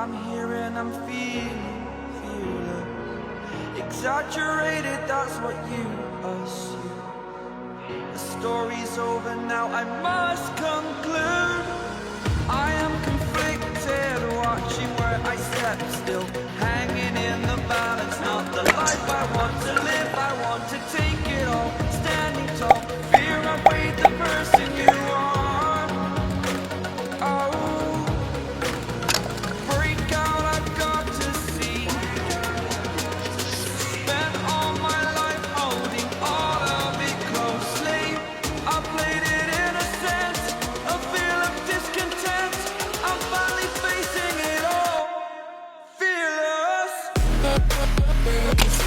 I'm here and I'm feeling fearless. Exaggerated, that's what you assume. The story's over now, I must conclude. I am conflicted, watching where I step still, hanging in the balance. Not the life I want to live, I want to take it all. Standing tall, fear I weighed the person you are. Oh, break out, I've got to see. Spent all my life holding all of it closely. I played it innocent, a feel of discontent. I'm finally facing it all, fearless. Fearless.